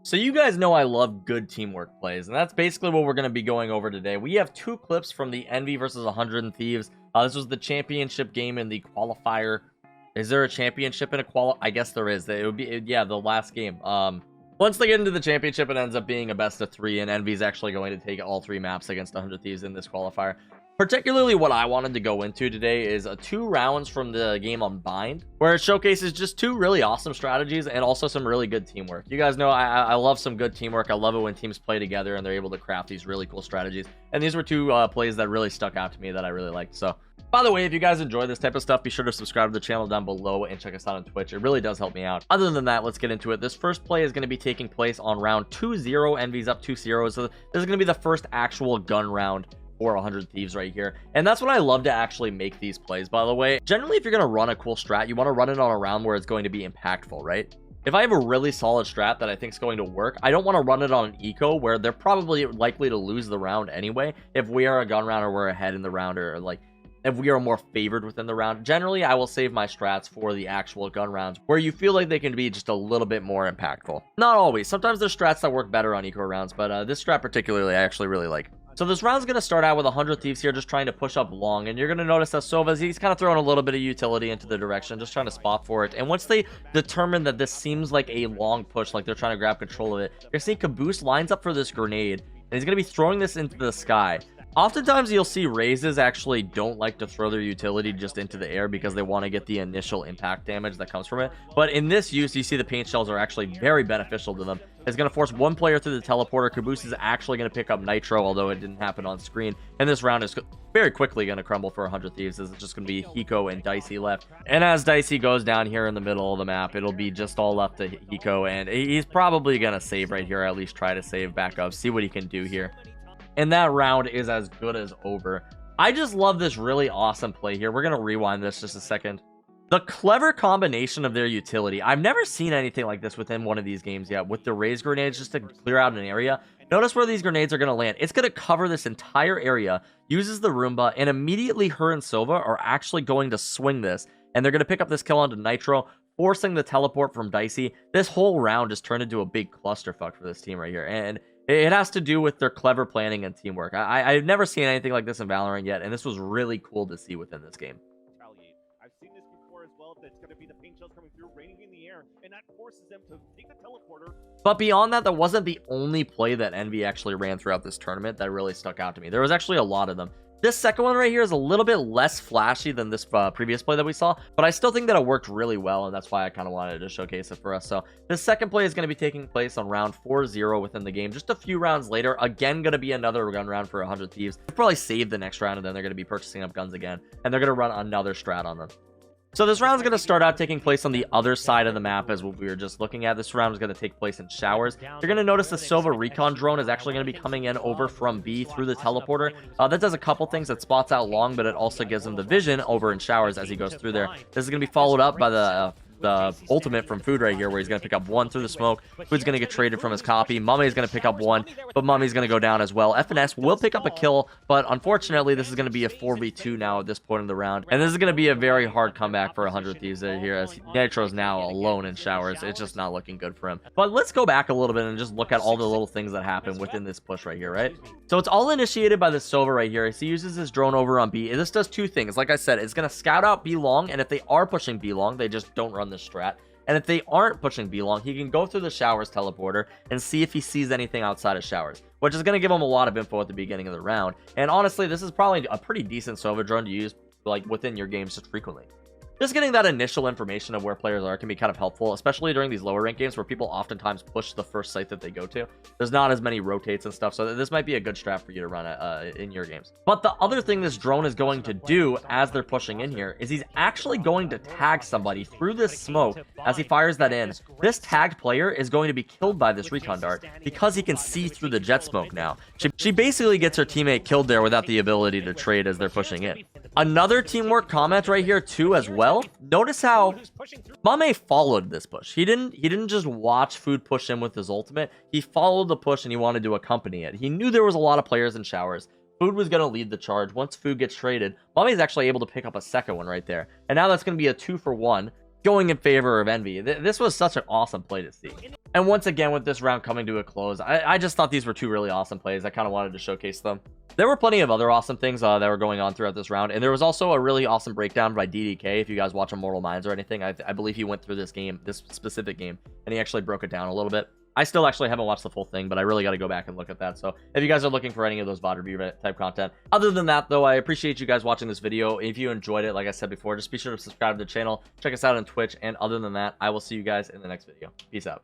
So you guys know I love good teamwork plays, and that's basically what we're going to be going over today. We have two clips from the Envy versus 100 Thieves. This was the championship game in the qualifier. Is there a championship in a I guess there is. It would be, yeah, the last game. Once they get into the championship, it ends up being a best of 3, and Envy's actually going to take all 3 maps against 100 Thieves in this qualifier. Particularly what I wanted to go into today is 2 rounds from the game on Bind, where it showcases just 2 really awesome strategies and also some really good teamwork. You guys know I love some good teamwork. I love it when teams play together and they're able to craft these really cool strategies. And these were 2 plays that really stuck out to me that I really liked. So, by the way, if you guys enjoy this type of stuff, be sure to subscribe to the channel down below and check us out on Twitch. It really does help me out. Other than that, let's get into it. This first play is going to be taking place on round 2-0. Envy's up 2-0. So this is going to be the first actual gun round for 100 Thieves right here. And that's what I love to actually make these plays, by the way. Generally, if you're going to run a cool strat, you want to run it on a round where it's going to be impactful, right? If I have a really solid strat that I think is going to work, I don't want to run it on an eco where they're probably likely to lose the round anyway if we are a gun round or we're ahead in the round, or like if we are more favored within the round. Generally, I will save my strats for the actual gun rounds where you feel like they can be just a little bit more impactful. Not always. Sometimes there's strats that work better on eco rounds, but this strat particularly I actually really like. So this round's going to start out with 100 Thieves here just trying to push up long, and you're going to notice that Sova's, he's kind of throwing a little bit of utility into the direction, just trying to spot for it. And once they determine that this seems like a long push, like they're trying to grab control of it, you're seeing Caboose lines up for this grenade, and he's going to be throwing this into the sky. Oftentimes you'll see Razes actually don't like to throw their utility just into the air because they want to get the initial impact damage that comes from it. But in this use, you see the paint shells are actually very beneficial to them. It's going to force one player through the teleporter. Caboose is actually going to pick up Nitro, although it didn't happen on screen. And this round is very quickly going to crumble for 100 Thieves. It's just going to be Hiko and Dicey left. And as Dicey goes down here in the middle of the map, it'll be just all left to Hiko. And he's probably going to save right here, or at least try to save back up, see what he can do here. And that round is as good as over. I just love this really awesome play here. We're going to rewind this just a second. The clever combination of their utility. I've never seen anything like this within one of these games yet. With the Raze grenades just to clear out an area. Notice where these grenades are going to land. It's going to cover this entire area. Uses the Roomba. And immediately her and Sova are actually going to swing this. And they're going to pick up this kill onto Nitro, forcing the teleport from Dicey. This whole round just turned into a big clusterfuck for this team right here. And it has to do with their clever planning and teamwork. I've never seen anything like this in Valorant yet, and this was really cool to see within this game. I've seen this before as well. That's going to be the paint shells coming through, raining in the air, and that forces them to take the teleporter. But beyond that, that wasn't the only play that Envy actually ran throughout this tournament that really stuck out to me. There was actually a lot of them. This second one right here is a little bit less flashy than this previous play that we saw, but I still think that it worked really well, and that's why I kind of wanted to showcase it for us. So this second play is going to be taking place on round 4-0 within the game. Just a few rounds later, again, going to be another gun round for 100 Thieves. They'll probably save the next round, and then they're going to be purchasing up guns again, and they're going to run another strat on them. So this round's going to start out taking place on the other side of the map as what we were just looking at. This round is going to take place in showers. You're going to notice the Sova recon drone is actually going to be coming in over from B through the teleporter. That does a couple things. It spots out long, but it also gives him the vision over in showers as he goes through there. This is going to be followed up by the ultimate from Food right here, where he's going to pick up 1 through the smoke. Food's going to get traded from his copy. Mummy's going to pick up 1, but Mummy's going to go down as well. FNS will pick up a kill, but unfortunately, this is going to be a 4v2 now at this point in the round. And this is going to be a very hard comeback for 100 Thieves here, as Nitro's now alone in showers. It's just not looking good for him. But let's go back a little bit and just look at all the little things that happen within this push right here, right? So it's all initiated by the Sova right here. He uses his drone over on B. This does 2 things. Like I said, it's going to scout out B long, and if they are pushing B long, they just don't run this strat. And if they aren't pushing B long, he can go through the showers teleporter and see if he sees anything outside of showers, which is going to give him a lot of info at the beginning of the round. And honestly, this is probably a pretty decent Sova drone to use like within your games just frequently. Just getting that initial information of where players are can be kind of helpful, especially during these lower rank games where people oftentimes push the first site that they go to. There's not as many rotates and stuff, so this might be a good strat for you to run in your games. But the other thing this drone is going to do as they're pushing in here is he's actually going to tag somebody through this smoke as he fires that in. This tagged player is going to be killed by this recon dart because he can see through the jet smoke now. She basically gets her teammate killed there without the ability to trade as they're pushing in. Another teamwork comment right here too as well. Notice how Mame followed this push. He didn't just watch Food push in with his ultimate. He followed the push and he wanted to accompany it. He knew there was a lot of players in showers. Food was going to lead the charge. Once Food gets traded, Mame's actually able to pick up a second one right there. And now that's going to be a 2-for-1. going in favor of Envy. This was such an awesome play to see. And once again, with this round coming to a close, I just thought these were two really awesome plays. I kind of wanted to showcase them. There were plenty of other awesome things that were going on throughout this round, and there was also a really awesome breakdown by DDK. If you guys watch Immortal Minds or anything, I believe he went through this specific game, and he actually broke it down a little bit. I still actually haven't watched the full thing, but I really got to go back and look at that. So if you guys are looking for any of those VOD review type content, other than that, though, I appreciate you guys watching this video. If you enjoyed it, like I said before, just be sure to subscribe to the channel, check us out on Twitch, and other than that, I will see you guys in the next video. Peace out.